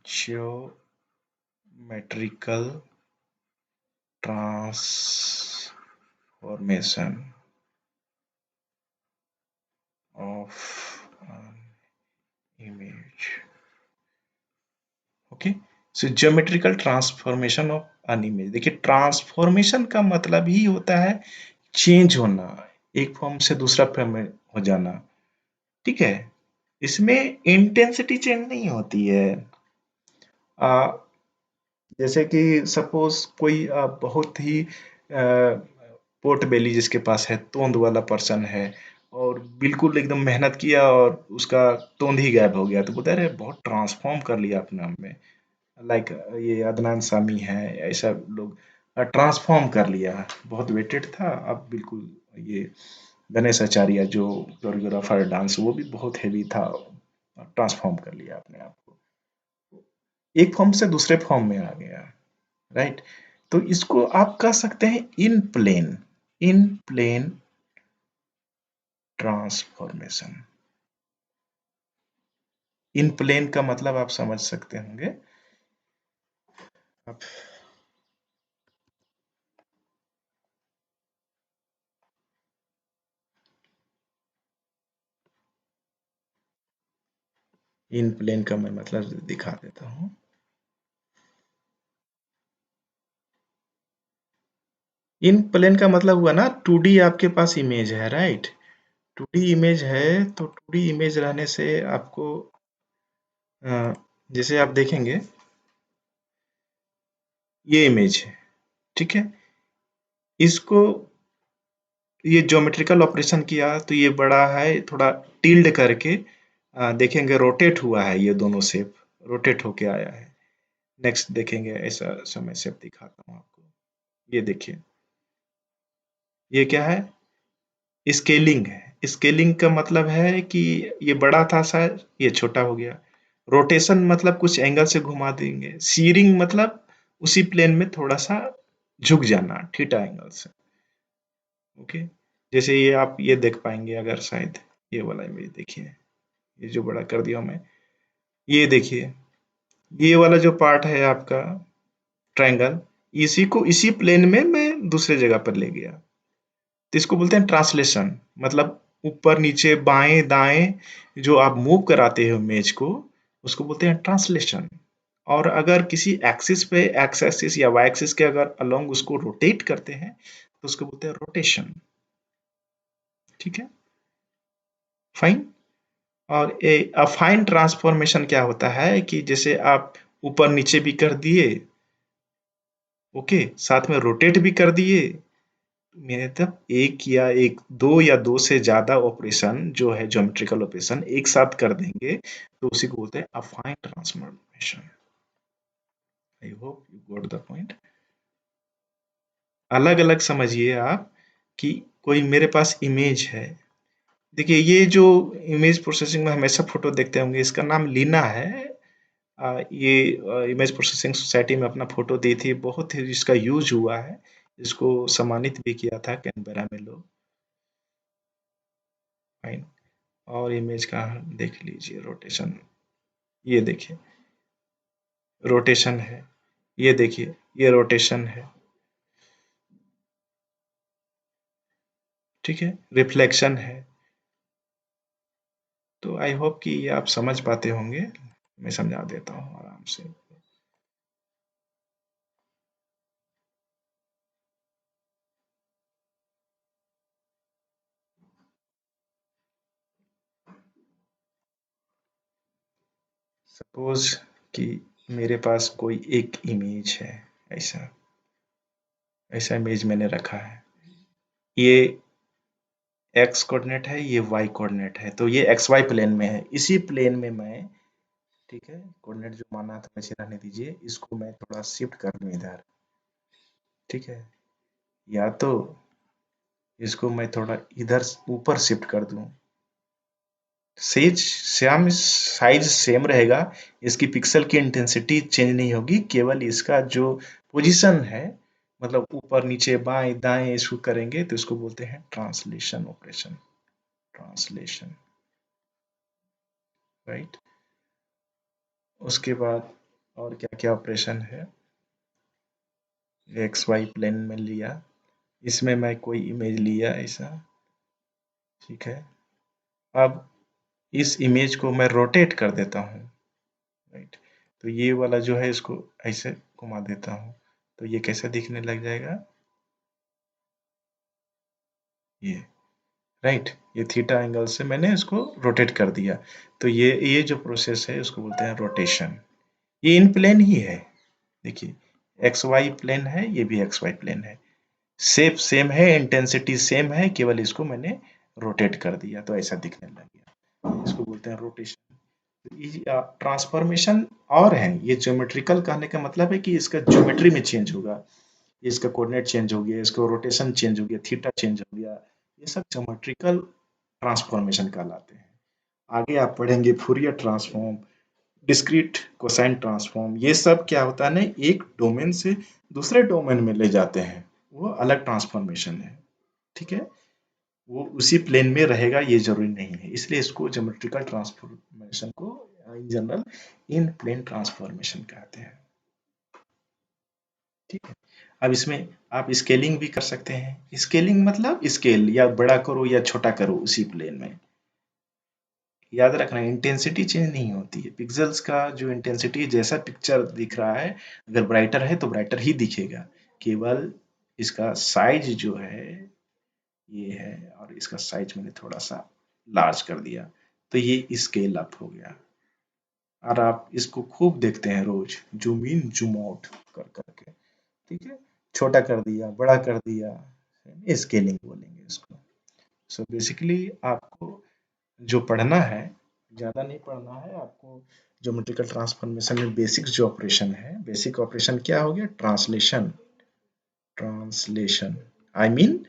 geometrical transformation of an image. Okay, so geometrical transformation of an image. देखिए, transformation का मतलब ही होता है चेंज होना, एक फॉर्म से दूसरा फॉर्म में हो जाना। ठीक है, इसमें इंटेंसिटी चेंज नहीं होती है। जैसे कि सपोज कोई बहुत ही पोर्ट बेली जिसके पास है, तोंद वाला पर्सन है, और बिल्कुल एकदम मेहनत किया और उसका तोंद ही गायब हो गया, तो बोलते अरे बहुत ट्रांसफॉर्म कर लिया अपने आप में। लाइक ये अदनान सामी है, ऐसा लोग ट्रांसफॉर्म कर लिया, बहुत वेटेड था, अब बिल्कुल ये गणेश आचार्य जो कोरियोग्राफर डांस, वो भी बहुत हेवी था, ट्रांसफॉर्म कर लिया अपने आप को, एक फॉर्म से दूसरे फॉर्म में आ गया। राइट, तो इसको आप कह सकते हैं इन प्लेन ट्रांसफॉर्मेशन। इन प्लेन का मतलब आप समझ सकते होंगे। अब इन प्लेन का मैं मतलब दिखा देता हूं। इन प्लेन का मतलब हुआ ना, 2D आपके पास इमेज है, राइट। 2D इमेज है, तो 2D इमेज रहने से आपको जैसे आप देखेंगे ये इमेज है, ठीक है, इसको ये ज्योमेट्रिकल ऑपरेशन किया तो ये बड़ा है, थोड़ा टिल्ड करके देखेंगे रोटेट हुआ है, ये दोनों शेप रोटेट होके आया है। नेक्स्ट देखेंगे, ऐसा समय शेप दिखाता हूँ आपको। ये देखिए, ये क्या है, स्केलिंग है। स्केलिंग का मतलब है कि ये बड़ा था शायद, ये छोटा हो गया। रोटेशन मतलब कुछ एंगल से घुमा देंगे। सीरिंग मतलब उसी प्लेन में थोड़ा सा झुक जाना थीटा एंगल से। ओके, जैसे ये आप ये देख पाएंगे अगर शायद, ये वाला इमेज देखिए, ये जो बड़ा कर दिया मैं, ये देखिए, ये वाला जो पार्ट है आपका ट्रायंगल, इसी को इसी प्लेन में मैं दूसरे जगह पर ले गया, तो इसको बोलते हैं ट्रांसलेशन। मतलब ऊपर नीचे बाएं दाएं जो आप मूव कराते हो इमेज को, उसको बोलते हैं ट्रांसलेशन। और अगर किसी एक्सिस पे, एक्स एक्सिस या वाई एक्सिस के अगर अलोंग उसको रोटेट करते हैं, तो उसको बोलते हैं रोटेशन। ठीक है, फाइन। और अफाइन ट्रांसफॉर्मेशन क्या होता है कि जैसे आप ऊपर नीचे भी कर दिए, ओके, साथ में रोटेट भी कर दिए, मतलब एक दो या दो से ज्यादा ऑपरेशन जो है ज्योमेट्रिकल ऑपरेशन एक साथ कर देंगे, तो उसी को बोलते हैं अफाइन transformation. I hope you got the point. अलग अलग समझिए आप कि कोई मेरे पास इमेज है, देखिए ये जो इमेज प्रोसेसिंग में हमेशा फोटो देखते होंगे, इसका नाम लीना है। ये इमेज प्रोसेसिंग सोसाइटी में अपना फोटो दी थी, बहुत ही इसका यूज हुआ है, इसको सम्मानित भी किया था कैनबरा में लोग। फाइन, और इमेज का देख लीजिए रोटेशन, ये देखिए रोटेशन है, ये देखिए ये रोटेशन है, ठीक है, रिफ्लेक्शन है। तो आई होप कि ये आप समझ पाते होंगे, मैं समझा देता हूँ आराम से। सपोज कि मेरे पास कोई एक इमेज है, ऐसा ऐसा इमेज मैंने रखा है, ये एक्स कोऑर्डिनेट है, ये वाई कोऑर्डिनेट है, तो ये एक्स वाई प्लेन में है, इसी प्लेन में मैं, ठीक है, कोऑर्डिनेट जो माना था वैसे रहने दीजिए, इसको मैं थोड़ा शिफ्ट कर दूं इधर, ठीक है, या तो इसको मैं थोड़ा इधर ऊपर शिफ्ट कर दूं, साइज सेम रहेगा, इसकी पिक्सल की इंटेंसिटी चेंज नहीं होगी, केवल इसका जो पोजीशन है, मतलब ऊपर नीचे बाएं दाएं इसको करेंगे, तो इसको बोलते हैं ट्रांसलेशन ऑपरेशन, ट्रांसलेशन, राइट। उसके बाद और क्या क्या ऑपरेशन है, एक्स वाई प्लेन में लिया, इसमें मैं कोई इमेज लिया ऐसा, ठीक है। अब इस इमेज को मैं रोटेट कर देता हूँ, राइट। तो ये वाला जो है इसको ऐसे घुमा देता हूँ, तो ये कैसे दिखने लग जाएगा, ये, राइट। ये थीटा एंगल से मैंने इसको रोटेट कर दिया। तो ये जो प्रोसेस है उसको बोलते हैं रोटेशन। ये इन प्लेन ही है, देखिए एक्स वाई प्लेन है, ये भी एक्स वाई प्लेन है, शेप सेम है, इंटेंसिटी सेम है, केवल इसको मैंने रोटेट कर दिया तो ऐसा दिखने लग गया, इसको बोलते हैं रोटेशन। ट्रांसफॉर्मेशन और है, ये ज्योमेट्रिकल कहने का मतलब है कि इसका ज्योमेट्री में चेंज होगा, इसका कोऑर्डिनेट चेंज हो गया, इसका रोटेशन चेंज हो गया, थीटा चेंज हो गया, ये सब ज्योमेट्रिकल ट्रांसफॉर्मेशन कहलाते हैं। आगे आप पढ़ेंगे Fourier transform, discrete cosine transform, ये सब क्या होता है ना, एक डोमेन से दूसरे डोमेन में ले जाते हैं, वो अलग ट्रांसफॉर्मेशन है, ठीक है। वो उसी प्लेन में रहेगा ये जरूरी नहीं है, इसलिए इसको ज्योमेट्रिकल ट्रांसफॉर्मेशन को in general in plane transformation कहते हैं, ठीक है। अब इसमें आप स्केलिंग भी कर सकते हैं, स्केलिंग मतलब स्केल या बड़ा करो या छोटा करो उसी प्लेन में, याद रखना इंटेंसिटी चेंज नहीं होती है, पिक्सेल्स का जो इंटेंसिटी जैसा पिक्चर दिख रहा है, अगर ब्राइटर है तो ब्राइटर ही दिखेगा, केवल इसका साइज जो है ये है, और इसका साइज मैंने थोड़ा सा लार्ज कर दिया, तो ये स्केल अप हो गया। और आप इसको खूब देखते हैं रोज, जूम इन जूम आउट कर करके, ठीक है, छोटा कर दिया बड़ा कर दिया, स्केलिंग बोलेंगे इसको। सो बेसिकली आपको जो पढ़ना है, ज़्यादा नहीं पढ़ना है आपको, ज्योमेट्रिकल ट्रांसफॉर्मेशन में बेसिक जो ऑपरेशन है, बेसिक ऑपरेशन क्या हो गया, ट्रांसलेशन, ट्रांसलेशन आई मीन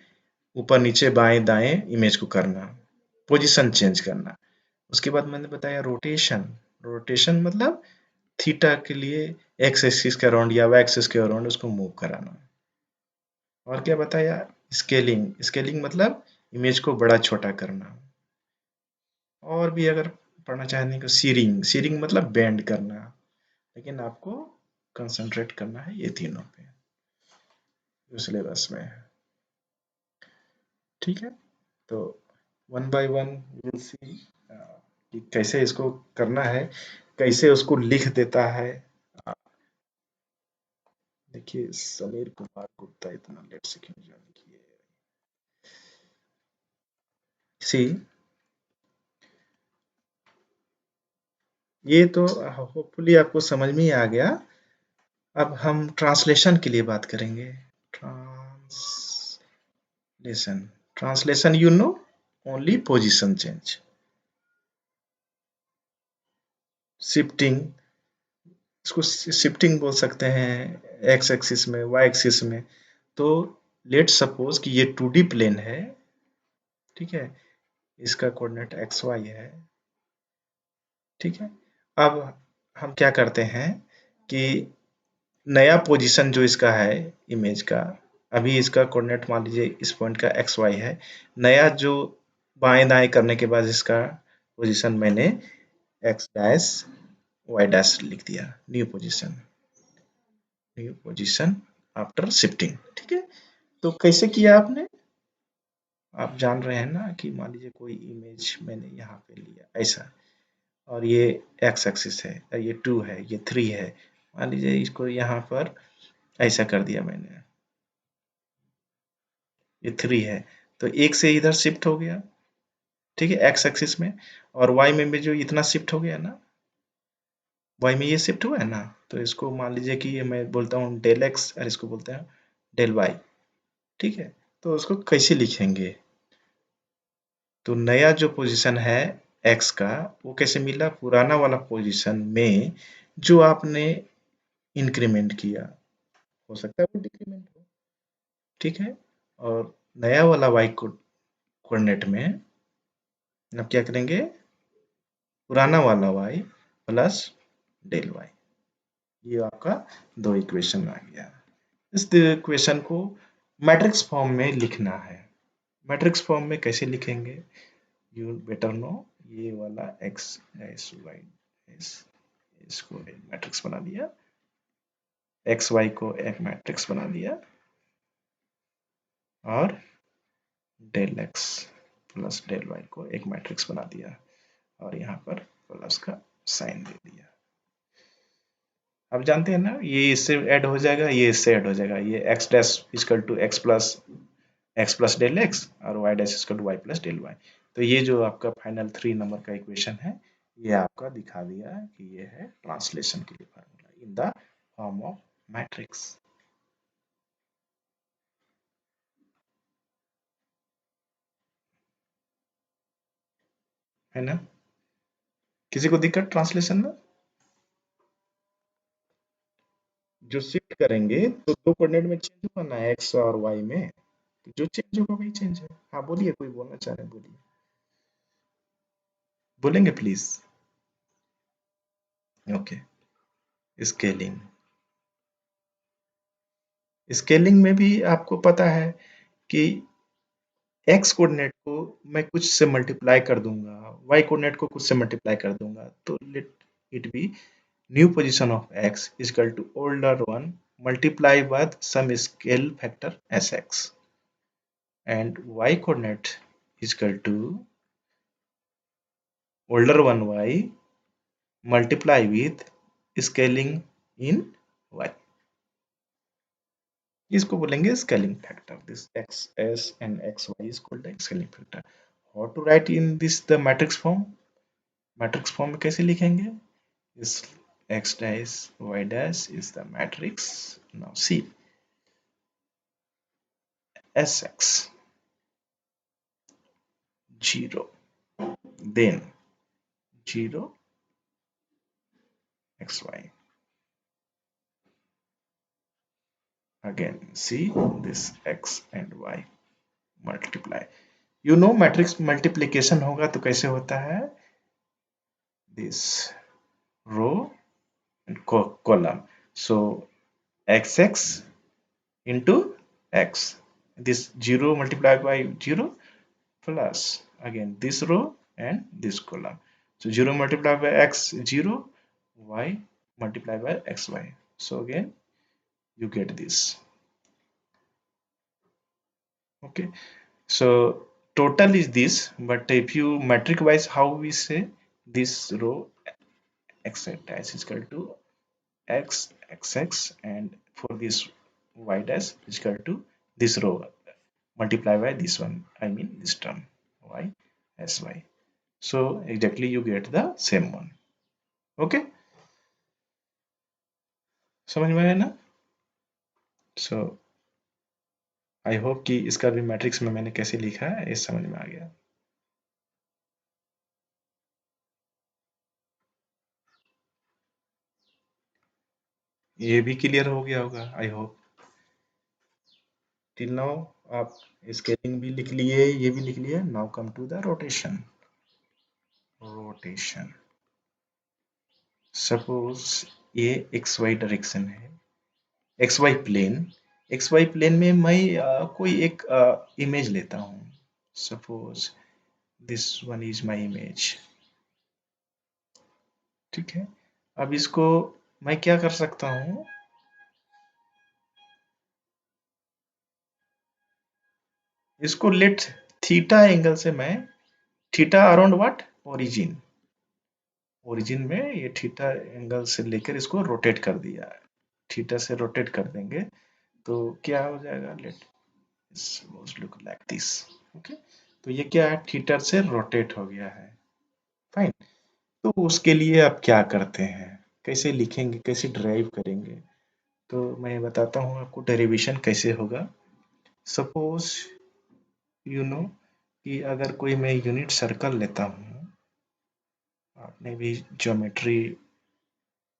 ऊपर नीचे बाएं दाएं इमेज को करना, पोजीशन चेंज करना। उसके बाद मैंने बताया रोटेशन, रोटेशन मतलब थीटा के लिए एक्स एक्सिस के अराउंड या वाई एक्सिस के अराउंड उसको मूव कराना। और क्या बताया, स्केलिंग, स्केलिंग मतलब इमेज को बड़ा छोटा करना। और भी अगर पढ़ना चाहेंगे तो सीरिंग, सीरिंग मतलब बेंड करना, लेकिन आपको कंसंट्रेट करना है ये तीनों पे जो सिलेबस में है, ठीक है। तो one by one will see कि कैसे इसको करना है, कैसे उसको लिख देता है। देखिए समीर कुमार गुप्ता इतना लेट से क्यों ज्वाइन किए, सी ये तो होपफुली आपको समझ में ही आ गया। अब हम ट्रांसलेशन के लिए बात करेंगे। Translation, translation you know, only position change, shifting, इसको शिफ्टिंग बोल सकते हैं, एक्स एक्सिस में वाई एक्सिस में। तो लेट सपोज कि ये 2D प्लेन है, ठीक है, इसका कोऑर्डिनेट एक्स वाई है, ठीक है। अब हम क्या करते हैं कि नया पोजीशन जो इसका है इमेज का, अभी इसका कोऑर्डिनेट मान लीजिए इस पॉइंट का एक्स वाई है, नया जो बाएं दाएं करने के बाद इसका पोजीशन मैंने एक्स डैश वाई डैश लिख दिया, new position, new position after shifting, ठीक है। तो कैसे किया आपने, आप जान रहे हैं ना कि मान लीजिए कोई इमेज मैंने यहाँ पे लिया ऐसा, और ये एक्स एक्सिस है, ये 2 है, ये 3 है, मान लीजिए इसको यहाँ पर ऐसा कर दिया मैंने, ये 3 है, तो एक से इधर शिफ्ट हो गया, ठीक है, एक्स एक्सिस में, और वाई में भी जो इतना शिफ्ट हो गया ना, वाई में ये शिफ्ट हुआ है ना, तो इसको मान लीजिए कि ये मैं बोलता हूँ डेल एक्स और इसको बोलते हैं डेल वाई, ठीक है। तो उसको कैसे लिखेंगे, तो नया जो पोजीशन है एक्स का वो कैसे मिला, पुराना वाला पोजीशन में जो आपने इंक्रीमेंट किया, हो सकता है वो डिक्रीमेंट हो, ठीक है। और नया वाला वाई कोऑर्डिनेट में अब क्या करेंगे, पुराना वाला वाई प्लस डेल वाई, ये आपका दो इक्वेशन आ गया। इस इक्वेशन को मैट्रिक्स फॉर्म में लिखना है, मैट्रिक्स फॉर्म में कैसे लिखेंगे, यू बेटर नो, ये वाला एक्स एस वाई एस इसको एक मैट्रिक्स बना दिया, एक्स वाई को एक मैट्रिक्स बना दिया, और del x plus del y को एक मैट्रिक्स बना दिया, और यहाँ पर प्लस का साइन दे दिया। अब जानते हैं ना, ये इससे ऐड हो जाएगा, ये इससे ऐड हो जाएगा, ये x dash equal to x plus del x और y dash equal to y plus del y. तो ये जो आपका फाइनल 3 नंबर का इक्वेशन है, ये आपका दिखा दिया कि ये है ट्रांसलेशन के लिए formula in the form of matrix, है ना। किसी को दिक्कत ट्रांसलेशन में? जो शिफ्ट करेंगे तो दो कोऑर्डिनेट में चेंज होगा ना, एक्स और वाई में, तो जो चेंज होगा वही चेंज है। हाँ बोलिए, कोई बोलना चाह रहे हैं बोलिए, बोलेंगे प्लीज। Okay, scaling. स्केलिंग में भी आपको पता है कि एक्स कोऑर्डिनेट को मैं कुछ से मल्टीप्लाई कर दूंगा, वाई कोऑर्डिनेट को कुछ से मल्टीप्लाई कर दूंगा, तो let it be new position of x is equal to older one multiply with some scale factor sx, and y coordinate is equal to older one y multiply with scaling in y, इसको बोलेंगे scaling factor. This x s and x y is called the scaling factor. How to write in this the matrix form? Matrix form में कैसे लिखेंगे? इस x dash y dash is the matrix. Now see sx 0, then 0 xy, again see this x and y multiply, you know matrix multiplication होगा तो कैसे होता है, this row and column, so xx into x, this 0 multiplied by 0 plus again this row and this column, so 0 multiplied by x 0, y multiplied by xy, so again you get this. Okay, so total is this, but if you metric wise, how we say this row x dash is equal to x xx, and for this y dash is equal to this row multiply by this one, I mean this term y sy, so exactly you get the same one. Okay, समझ में आया ना? सो I hope कि इसका भी matrix में मैंने कैसे लिखा है ये समझ में आ गया। ये भी क्लियर हो गया होगा आई होप। टिल नाउ आप स्केलिंग भी लिख लिए, ये भी लिख लिए। Now come to the rotation. Rotation, suppose ये एक्स वाई डायरेक्शन है, x y plane, x y plane में मैं कोई एक इमेज लेता हूँ, suppose this one is my image, ठीक है। अब इसको मैं क्या कर सकता हूँ, इसको लेट थीटा एंगल से मैं, theta around what, origin, origin में ये थीटा एंगल से लेकर इसको रोटेट कर दिया, थीटा से रोटेट कर देंगे तो क्या हो जाएगा, let look like this. Okay, तो ये क्या है, थीटा से रोटेट हो गया है, फाइन। तो उसके लिए आप क्या करते हैं, कैसे लिखेंगे, कैसे ड्राइव करेंगे, तो मैं बताता हूँ आपको डेरिवेशन कैसे होगा। सपोज यू नो कि अगर कोई मैं यूनिट सर्कल लेता हूँ, आपने भी ज्योमेट्री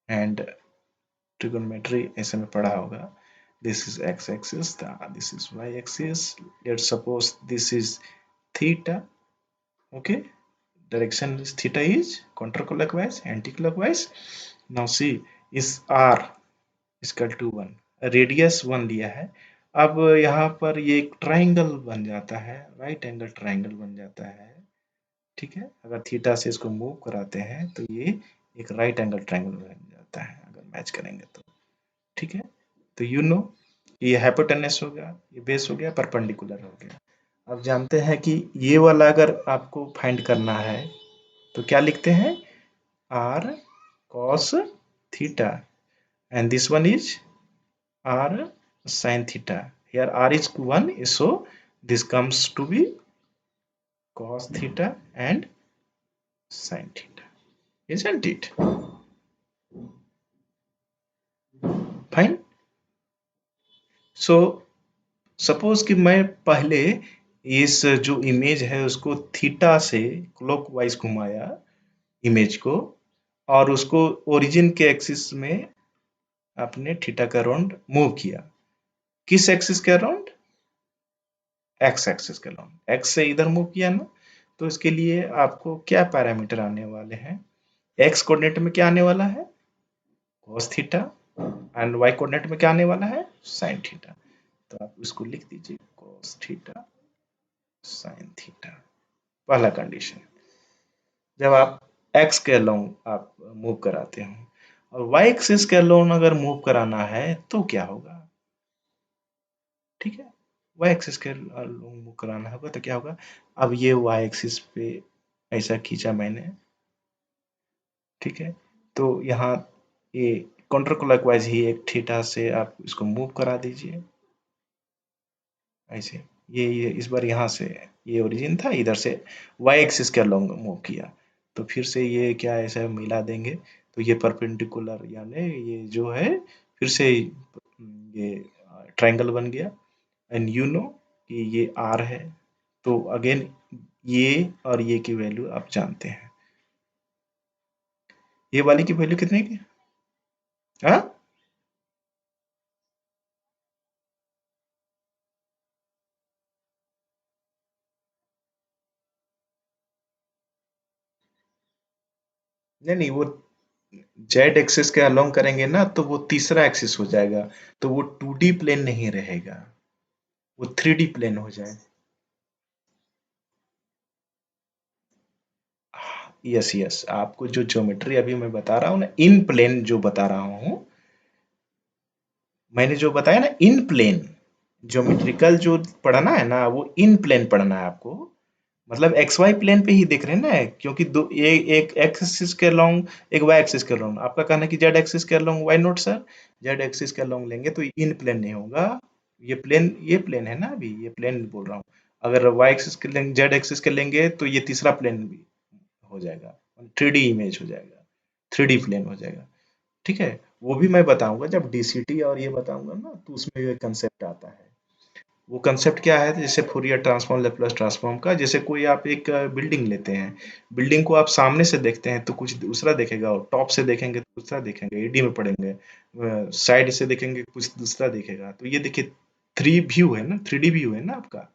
एंड ट्रिगोनोमेट्री ऐसे में पढ़ा होगा, this is x axis, this is y axis, let's suppose this is theta, okay, direction is theta is counterclockwise, anti-clockwise. Now see is r is equal to 1, radius 1 लिया है। अब यहाँ पर ये एक ट्राइंगल बन जाता है, राइट एंगल ट्राइंगल बन जाता है, ठीक है। अगर थीटा से इसको मूव कराते हैं तो ये एक राइट एंगल ट्रायंगल बन जाता है अगर मैच करेंगे तो। ठीक है, तो यू नो ये हाइपोटेनस हो गया, ये बेस हो गया, परपेंडिकुलर हो गया। अब जानते हैं कि ये वाला अगर आपको फाइंड करना है तो क्या लिखते हैं, r cos theta and this one is r sin theta. Here r is 1, so this comes to be cos theta and sin theta, isn't it? Fine. So suppose कि मैं पहले इस जो इमेज है उसको थीटा से क्लॉकवाइज घुमाया image को, और उसको ओरिजिन के एक्सिस में अपने थीटा का राउंड मूव किया। किस एक्सिस के अराउंड? एक्स एक्सिस के अराउंड। एक्स से इधर मूव किया ना, तो इसके लिए आपको क्या पैरामीटर आने वाले हैं? एक्स कोऑर्डिनेट में क्या आने वाला है? cos theta, and y coordinate में क्या आने वाला है? sin theta. तो आप इसको लिख दीजिए cos थीटा sin थीटा, पहला कंडीशन। जब आप एक्स के अलोंग आप मूव कराते हो, और वाई एक्सिस के अलोंग अगर मूव कराना है तो क्या होगा? ठीक है, वाई एक्सिस के अलोंग मूव कराना होगा तो क्या होगा? अब ये वाई एक्सिस पे ऐसा खींचा मैंने, ठीक है, तो यहाँ ये काउंटर क्लॉकवाइज ही एक थीटा से आप इसको मूव करा दीजिए ऐसे। ये इस बार यहाँ से ये ओरिजिन था, इधर से वाई एक्सिस के अलोंग मूव किया, तो फिर से ये क्या ऐसा मिला देंगे, तो ये परपेंडिकुलर यानी ये जो है फिर से ये ट्रायंगल बन गया। एंड यू नो कि ये आर है, तो अगेन ये और ये की वैल्यू आप जानते हैं। ये वाली की वैल्यू कितने की? हाँ, नहीं नहीं, वो जेड एक्सिस के अलोंग करेंगे ना तो वो तीसरा एक्सिस हो जाएगा, तो वो 2D प्लेन नहीं रहेगा, वो 3D प्लेन हो जाए। यस यस, आपको जो ज्योमेट्री अभी मैं बता रहा हूँ ना, इन प्लेन जो बता रहा हूँ, मैंने जो बताया ना इन प्लेन, ज्योमेट्रिकल जो पढ़ना है ना वो इन प्लेन पढ़ना है आपको। मतलब एक्स वाई प्लेन पे ही देख रहे हैं ना, क्योंकि दो एक एक्स एक्सिस के अलोंग, एक वाई एक्सिस के अलोंग। आपका कहना है कि जेड एक्सिस के along, why not sir? Z axis के अलोंग लेंगे तो इन प्लेन नहीं होगा, ये प्लेन है ना, अभी ये प्लेन बोल रहा हूँ। अगर वाई एक्सिस के लेंगे, जेड एक्सिस के लेंगे तो ये तीसरा प्लेन भी हो जाएगा, 3D इमेज हो जाएगा, 3D प्लेन हो जाएगा। ठीक है, वो भी मैं बताऊंगा जब डीसीटी और ये बताऊंगा ना, तो उसमें ये कंसेप्ट आता है। वो कंसेप्ट क्या है, जैसे फोरियर ट्रांसफॉर्म, लेप्लेस ट्रांसफॉर्म का, जैसे कोई आप एक बिल्डिंग लेते हैं, बिल्डिंग को आप सामने से देखते हैं तो कुछ दूसरा देखेगा, और टॉप से देखेंगे तो दूसरा देखेंगे, एडी में पढ़ेंगे, साइड से देखेंगे कुछ दूसरा दिखेगा। तो ये देखिए, थ्री व्यू है ना, 3D व्यू है ना आपका।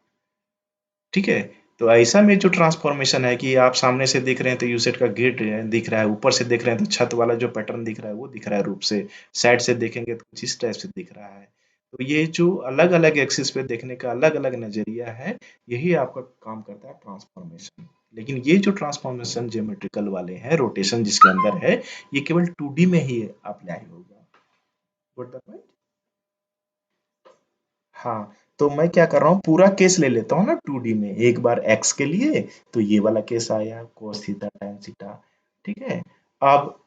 ठीक है, तो ऐसा में जो ट्रांसफॉर्मेशन है कि आप सामने से देख रहे हैं तो यूसेट का गेट दिख रहा है, ऊपर से देख रहे हैं तो छत वाला जो पैटर्न दिख रहा है वो दिख रहा है रूप से, साइड से देखेंगे तो कुछ इस टाइप से दिख रहा है। तो ये जो अलग अलग एक्सिस पे देखने का अलग अलग नजरिया है, यही आपका काम करता है ट्रांसफॉर्मेशन। लेकिन ये जो ट्रांसफॉर्मेशन ज्योमेट्रिकल वाले हैं, रोटेशन जिसके अंदर है, ये केवल 2D में ही अप्लाई होगा। Got the point? हाँ, तो मैं क्या कर रहा हूँ, पूरा केस ले लेता हूँ ना 2D में। एक बार एक्स के लिए तो ये वाला केस आया cos थीटा tan थीटा, ठीक है। अब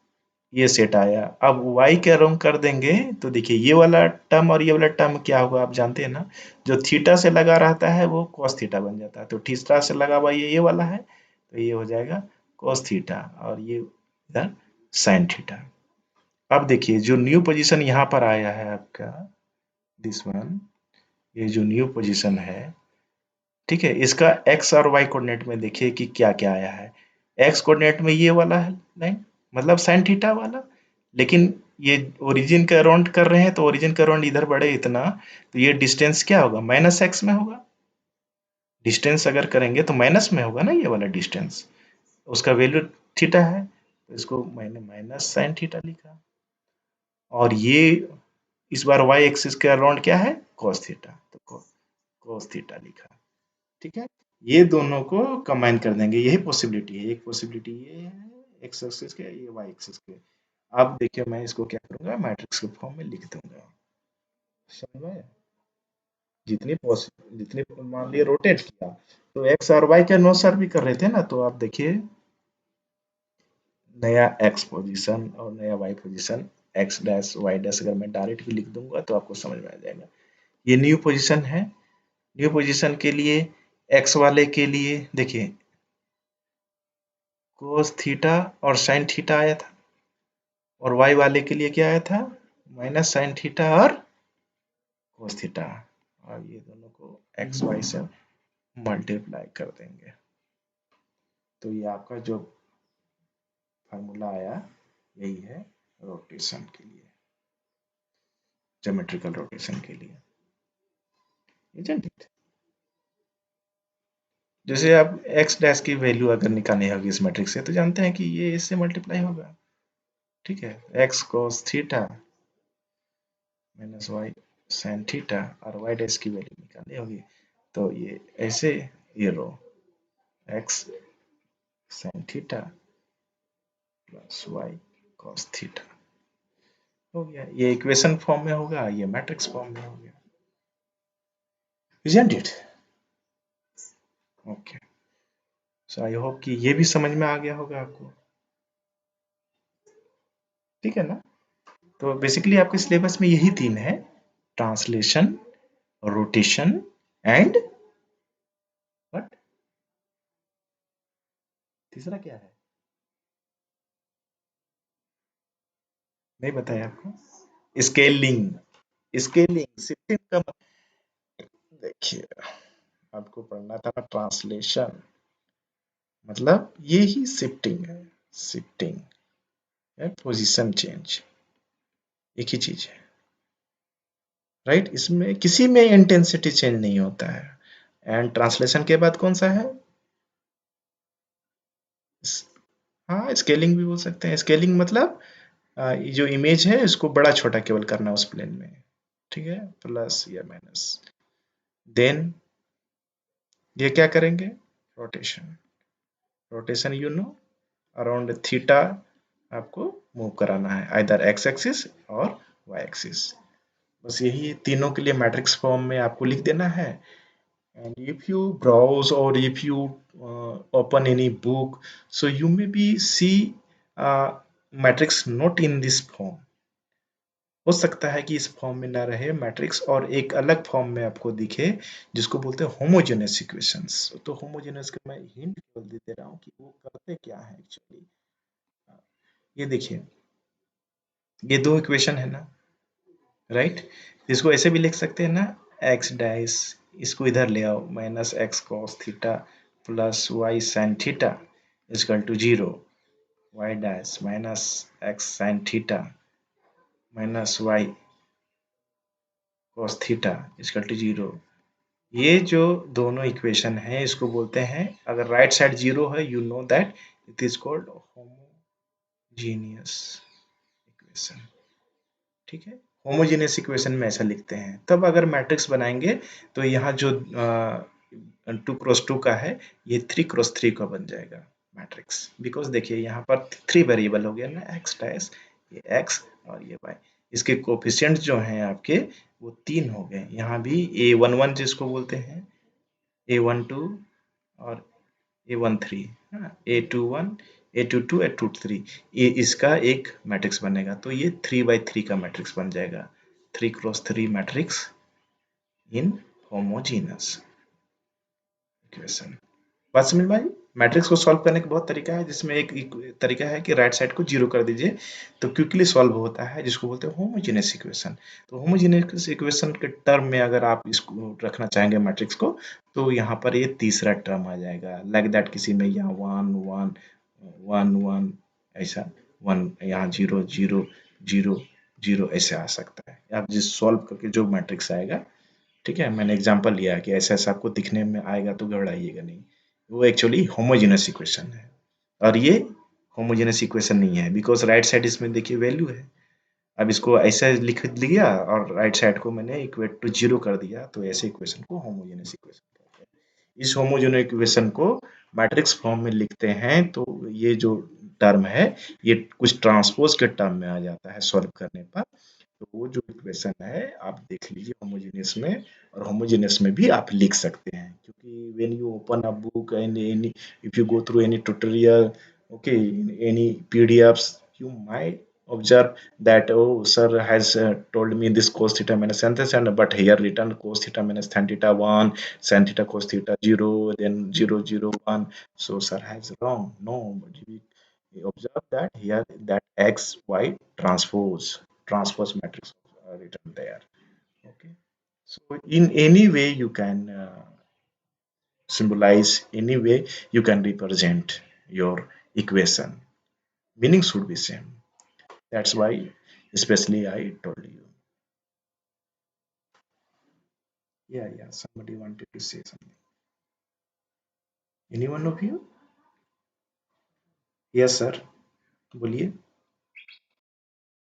ये सेट आया, अब y के अराउंड कर देंगे तो देखिए ये वाला टर्म और ये वाला टर्म क्या होगा आप जानते हैं ना, जो थीटा से लगा रहता है वो cos थीटा बन जाता है, तो थीटा से लगा हुआ ये वाला है, तो ये हो जाएगा cos थीटा, और ये इधर sin थीटा। अब देखिए जो न्यू पोजीशन यहाँ पर आया है आपका, दिस वन, ये जो न्यू पोजीशन है, ठीक है, इसका एक्स और वाई कोऑर्डिनेट में देखिए कि क्या क्या आया है। एक्स कोऑर्डिनेट में ये वाला है लाइन, मतलब साइन थीटा वाला, लेकिन ये ओरिजिन के अराउंड कर रहे हैं तो ओरिजिन के अराउंड इधर बढ़े इतना, तो ये डिस्टेंस क्या होगा, माइनस एक्स में होगा। डिस्टेंस अगर करेंगे तो माइनस में होगा ना, ये वाला डिस्टेंस, उसका वैल्यू थीटा है, तो इसको मैंने माइनस साइन थीटा लिखा। और ये इस बार वाई एक्सिस के अराउंड क्या है, कॉस थीटा, तो कॉस थीटा लिखा। ठीक है, ये दोनों को कंबाइन कर देंगे, यही पॉसिबिलिटी है। एक पॉसिबिलिटी ये है, एक्स एक्सिस के, ये वाई एक्सिस के। अब देखिए मैं इसको क्या करूंगा, मैट्रिक्स के फॉर्म में लिख दूंगा। समझ में आया? जितनी मान लिया रोटेट किया तो एक्स और वाई के अनुसार भी कर रहे थे ना, तो आप देखिए नया एक्स पोजीशन और नया y position, x dash y dash अगर मैं डायरेक्ट भी लिख दूंगा तो आपको समझ में आ जाएगा। ये न्यू पोजीशन है। न्यू पोजीशन के लिए एक्स वाले के लिए देखिए कोस थीटा और साइन थीटा आया था, और वाई वाले के लिए क्या आया था, माइनस साइन थीटा और कोस थीटा। और ये दोनों को एक्स वाई से मल्टीप्लाई कर देंगे, तो ये आपका जो फार्मूला आया यही है रोटेशन के लिए, ज्योमेट्रिकल रोटेशन के लिए। Isn't it? जैसे आप एक्स डैश की वैल्यू अगर निकालनी होगी इस मैट्रिक्स से, तो जानते हैं कि ये इससे मल्टीप्लाई होगा। ठीक है, x cos theta minus y sine theta, और वाई डैश की वैल्यू निकालनी होगी तो ये ऐसे, ये रो x sine theta plus y cos theta हो गया। ये इक्वेशन फॉर्म में होगा, ये मैट्रिक्स फॉर्म में हो गया। Isn't it? Okay, so I hope कि ये भी समझ में आ गया होगा आपको। ठीक है ना? तो बेसिकली आपके सिलेबस में यही तीन है, ट्रांसलेशन, रोटेशन एंड व्हाट, तीसरा क्या है, नहीं बताया आपको। स्केलिंग, स्केलिंग शिफ्टिंग का देखिए, आपको पढ़ना था ट्रांसलेशन, मतलब ये ही शिफ्टिंग है, शिफ्टिंग है, पोजीशन चेंज, एक ही चीज है, राइट। इसमें किसी में इंटेंसिटी चेंज नहीं होता है। एंड ट्रांसलेशन के बाद कौन सा है, हाँ स्केलिंग भी बोल सकते हैं। स्केलिंग मतलब ये जो इमेज है इसको बड़ा छोटा केवल करना उस प्लेन में, ठीक है, प्लस या माइनस। देन ये क्या करेंगे, rotation, rotation you know around theta आपको मूव कराना है, आइदर एक्स एक्सिस और वाई एक्सिस। बस यही तीनों के लिए मैट्रिक्स फॉर्म में आपको लिख देना है। And if you browse or if you open any book, so you maybe see matrix not in this form. हो सकता है कि इस फॉर्म में ना रहे मैट्रिक्स, और एक अलग फॉर्म में आपको दिखे जिसको बोलते हैं होमोजेनस इक्वेशंस। तो होमोजेनस का मैं हिंट केवल दे रहा हूँ कि वो करते क्या है एक्चुअली। ये देखिए, ये दो इक्वेशन है ना, राइट। इसको ऐसे भी लिख सकते हैं ना, एक्स डैश, इसको इधर ले आओ, minus x cos theta plus y sine theta equal to zero, y dash minus x sine theta minus y cos theta equal to zero. ये जो दोनों इक्वेशन है इसको बोलते हैं, अगर राइट साइड जीरो है you know that it is called homogeneous equation. ठीक है, होमोजेनियस इक्वेशन में ऐसा लिखते हैं। तब अगर मैट्रिक्स बनाएंगे तो यहाँ जो 2x2 का है ये 3x3 का बन जाएगा मैट्रिक्स। बिकॉज देखिए यहाँ पर 3 वेरिएबल हो गया ना, एक्स डैश, ये एक्स और ये वाई, इसके कोफिशिएंट जो हैं आपके वो 3 हो गए। यहाँ भी a11 जिसको बोलते हैं, a12 और a13, a21, a22, a23, ये इसका एक मैट्रिक्स बनेगा। तो ये 3x3 का मैट्रिक्स बन जाएगा, 3x3 मैट्रिक्स इन होमोजीनस इक्वेशन। बात समझ में आई? मैट्रिक्स को सॉल्व करने का बहुत तरीका है, जिसमें एक तरीका है कि राइट साइड को जीरो कर दीजिए तो क्विकली सॉल्व होता है, जिसको बोलते हैं होमोजेनियस इक्वेशन। तो होमोजेनियस इक्वेशन के टर्म में अगर आप इसको रखना चाहेंगे मैट्रिक्स को, तो यहाँ पर ये तीसरा टर्म आ जाएगा, लाइक दैट। किसी में यहाँ 1 1 1 1 ऐसा, 1 यहाँ 0 0 0 0 ऐसे आ सकता है। आप जिस सॉल्व करके जो मैट्रिक्स आएगा, ठीक है, मैंने एग्जांपल लिया कि ऐसा ऐसा आपको दिखने में आएगा तो घबराइएगा नहीं, वो एक्चुअली होमोजेनस इक्वेशन है। और ये होमोजेनस इक्वेशन नहीं है बिकॉज राइट साइड इसमें देखिए वैल्यू है। अब इसको ऐसा लिख दिया और राइट साइड को मैंने इक्वेट टू जीरो कर दिया, तो ऐसे इक्वेशन को होमोजेनस इक्वेशन कहते हैं। इस होमोजेनस इक्वेशन को मैट्रिक्स फॉर्म में लिखते हैं तो ये जो टर्म है ये कुछ ट्रांसपोज के टर्म में आ जाता है सॉल्व करने पर। तो वो जो इक्वेशन है आप देख लीजिए होमोजेनियस में, और होमोजेनियस में भी आप लिख सकते हैं, क्योंकि when you open a book and any, if you go through any tutorial, okay, any PDFs, you might observe that, oh, sir has told me this cos theta minus sin theta, and but here written cos theta minus tan theta 1, sin theta cos theta 0, then 0 0 1. So sir has wrong. No, but we observe that here that x y transpose matrix written there. Okay, so in any way you can symbolize, any way you can represent your equation, meaning should be same. That's why especially I told you. Yeah, somebody wanted to say something. Any one of you? Yes sir, बोलिए.